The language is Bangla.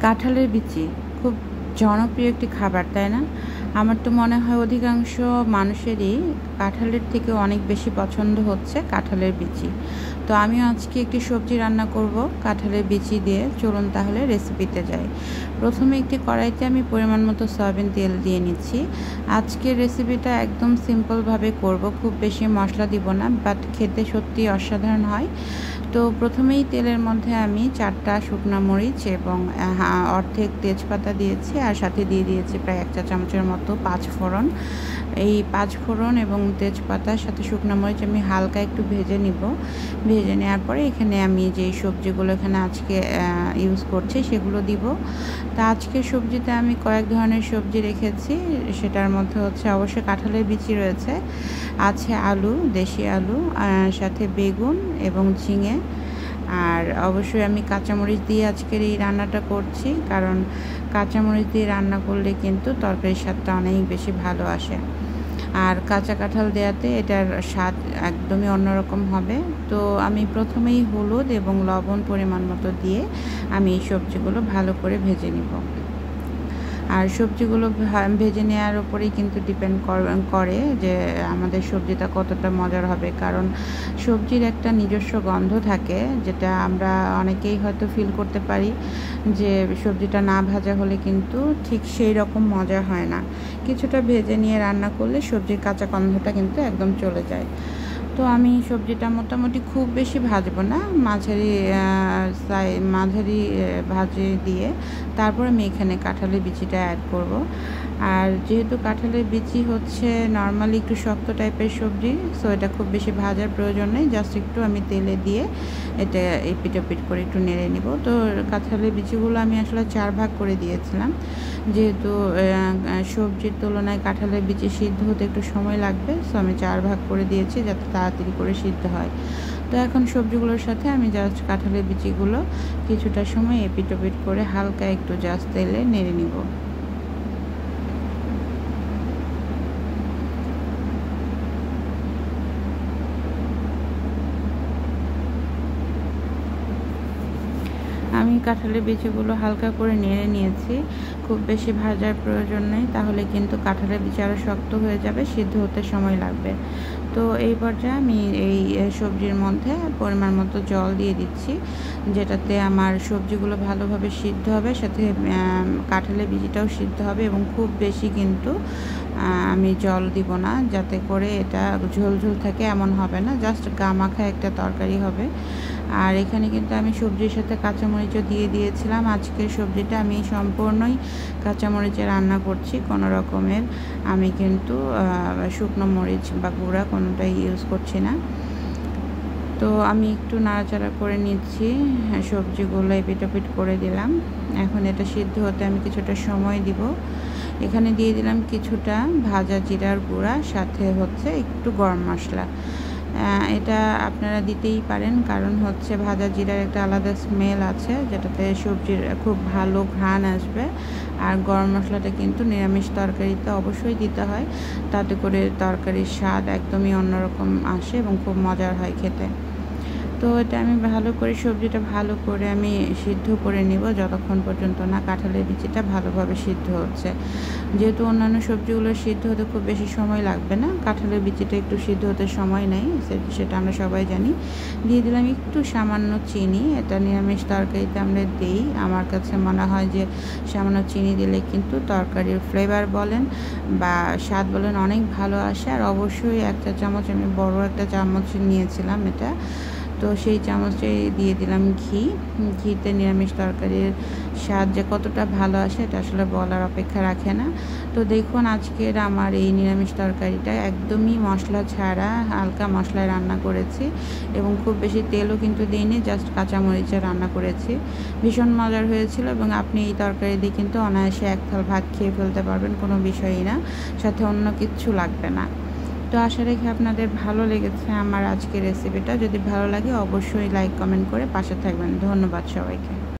কাঁঠালের বিচি খুব জনপ্রিয় একটি খাবার, তাই না? আমার তো মনে হয় অধিকাংশ মানুষেরই কাঁঠালের থেকে অনেক বেশি পছন্দ হচ্ছে কাঁঠালের বিচি। তো আমিও আজকে একটি সবজি রান্না করব কাঁঠালের বিচি দিয়ে। চলুন তাহলে রেসিপিতে যাই। প্রথমে একটি কড়াইতে আমি পরিমাণ মতো সয়াবিন তেল দিয়ে নিচ্ছি। আজকের রেসিপিটা একদম সিম্পলভাবে করব, খুব বেশি মশলা দিব না, বাট খেতে সত্যি অসাধারণ হয়। তো প্রথমেই তেলের মধ্যে আমি 4টা শুকনো মরিচ এবং অর্ধেক তেজপাতা দিয়েছি, আর সাথে দিয়ে দিয়েছি প্রায় 1 চা চামচের মতো 5 ফোড়ন। এই 5 ফোড়ন এবং তেজপাতার সাথে শুকনো মরিচ আমি হালকা একটু ভেজে নিব। ভেজে নেওয়ার পরে এখানে আমি যেই সবজিগুলো এখানে আজকে ইউজ করছি সেগুলো দিব। তা আজকের সবজিতে আমি কয়েক ধরনের সবজি রেখেছি। সেটার মধ্যে হচ্ছে অবশ্যই কাঁঠালের বিচি রয়েছে, আছে আলু, দেশি আলু, সাথে বেগুন এবং ঝিঙে। আর অবশ্যই আমি কাঁচামরিচ দিয়ে আজকের এই রান্নাটা করছি, কারণ কাঁচামরিচ দিয়ে রান্না করলে কিন্তু তরকারির স্বাদটা অনেক বেশি ভালো আসে। আর কাঁচা কাঁঠাল দেওয়াতে এটার স্বাদ একদমই অন্যরকম হবে। তো আমি প্রথমেই হলুদ এবং লবণ পরিমাণ মতো দিয়ে আমি এই সবজিগুলো ভালো করে ভেজে নিব। আর সবজিগুলো ভেজে নেওয়ার উপরেই কিন্তু ডিপেন্ড করে যে আমাদের সবজিটা কতটা মজার হবে, কারণ সবজির একটা নিজস্ব গন্ধ থাকে, যেটা আমরা অনেকেই হয়তো ফিল করতে পারি যে সবজিটা না ভাজা হলে কিন্তু ঠিক সেই রকম মজা হয় না। কিছুটা ভেজে নিয়ে রান্না করলে সবজির কাঁচা গন্ধটা কিন্তু একদম চলে যায়। তো আমি সবজিটা মোটামুটি খুব বেশি ভাজবো না, মাঝারি ভাজে দিয়ে তারপর আমি এখানে কাঁঠালের বিচিটা অ্যাড করব। আর যেহেতু কাঁঠালের বিচি হচ্ছে নর্মালি একটু শক্ত টাইপের সবজি, সো এটা খুব বেশি ভাজার প্রয়োজন নেই। জাস্ট একটু আমি তেলে দিয়ে এটা এপিট ওপিট করে একটু নেড়ে নিব। তো কাঁঠালের বিচিগুলো আমি আসলে 4 ভাগ করে দিয়েছিলাম, যেহেতু সবজির তুলনায় কাঁঠালের বিচি সিদ্ধ হতে একটু সময় লাগবে, সো আমি 4 ভাগ করে দিয়েছি যাতে তাড়াতাড়ি করে সিদ্ধ হয়। তো এখন সবজিগুলোর সাথে আমি জাস্ট কাঁঠালের বিচিগুলো কিছুটা সময় এপিট ওপিট করে হালকা একটু জাস্ট তেলে নেড়ে নিব। আমি কাঁঠালের বিচিগুলো হালকা করে নেড়ে নিয়েছি, খুব বেশি ভাজার প্রয়োজন নেই, তাহলে কিন্তু কাঁঠালের বিচি আরও শক্ত হয়ে যাবে, সিদ্ধ হতে সময় লাগবে। তো এই পর্যায়ে আমি এই সবজির মধ্যে পরিমাণ মতো জল দিয়ে দিচ্ছি, যেটাতে আমার সবজিগুলো ভালোভাবে সিদ্ধ হবে, সাথে কাঁঠালের বিচিটাও সিদ্ধ হবে। এবং খুব বেশি কিন্তু আমি জল দিব না, যাতে করে এটা ঝোল ঝোল থাকে এমন হবে না, জাস্ট গামাখা একটা তরকারি হবে। আর এখানে কিন্তু আমি সবজির সাথে কাঁচামরিচও দিয়ে দিয়েছিলাম। আজকের সবজিটা আমি সম্পূর্ণই কাঁচামরিচে রান্না করছি, কোনো রকমের আমি কিন্তু শুকনো মরিচ বা গুঁড়া কোনোটাই ইউজ করছি না। তো আমি একটু নাড়াচাড়া করে নিচ্ছি, সবজিগুলো এপিট করে দিলাম। এখন এটা সিদ্ধ হতে আমি কিছুটা সময় দিব। এখানে দিয়ে দিলাম কিছুটা ভাজা জিরার গুঁড়া, সাথে হচ্ছে একটু গরম মশলা। এটা আপনারা দিতেই পারেন, কারণ হচ্ছে ভাজা জিরার একটা আলাদা স্মেল আছে, যেটাতে সবজির খুব ভালো ঘ্রাণ আসবে। আর গরম মশলাটা কিন্তু নিরামিষ তরকারিতে অবশ্যই দিতে হয়, তাতে করে তরকারির স্বাদ একদমই অন্যরকম আসে এবং খুব মজার হয় খেতে। তো এটা আমি ভালো করে সবজিটা ভালো করে আমি সিদ্ধ করে নিব, যতক্ষণ পর্যন্ত না কাঁঠালের বিচিটা ভালোভাবে সিদ্ধ হচ্ছে। যেহেতু অন্যান্য সবজিগুলো সিদ্ধ হতে খুব বেশি সময় লাগবে না, কাঁঠালের বিচিটা একটু সিদ্ধ হতে সময় নেই, সেটা আমরা সবাই জানি। দিয়ে দিলাম একটু সামান্য চিনি, এটা নিরামিষ তরকারিতে আমরা দিই। আমার কাছে মনে হয় যে সামান্য চিনি দিলে কিন্তু তরকারির ফ্লেভার বলেন বা স্বাদ বলেন অনেক ভালো আসে। আর অবশ্যই 1 চা চামচ, আমি বড় একটা চামচ নিয়েছিলাম এটা, তো সেই চামচে দিয়ে দিলাম ঘিতে নিরামিষ তরকারির স্বাদ যে কতটা ভালো আসে এটা আসলে বলার অপেক্ষা রাখে না। তো দেখুন আজকের আমার এই নিরামিষ তরকারিটা একদমই মশলা ছাড়া হালকা মশলায় রান্না করেছি, এবং খুব বেশি তেলও কিন্তু দিইনি, জাস্ট কাঁচামরিচে রান্না করেছি। ভীষণ মজার হয়েছিল, এবং আপনি এই তরকারি দিয়ে কিন্তু অনায়াসে 1 থাল ভাত খেয়ে ফেলতে পারবেন, কোনো বিষয়ই না, সাথে অন্য কিচ্ছু লাগবে না। তো আশা রাখি আপনাদের ভালো লেগেছে আমার আজকের রেসিপিটা। যদি ভালো লাগে অবশ্যই লাইক কমেন্ট করে পাশে থাকবেন। ধন্যবাদ সবাইকে।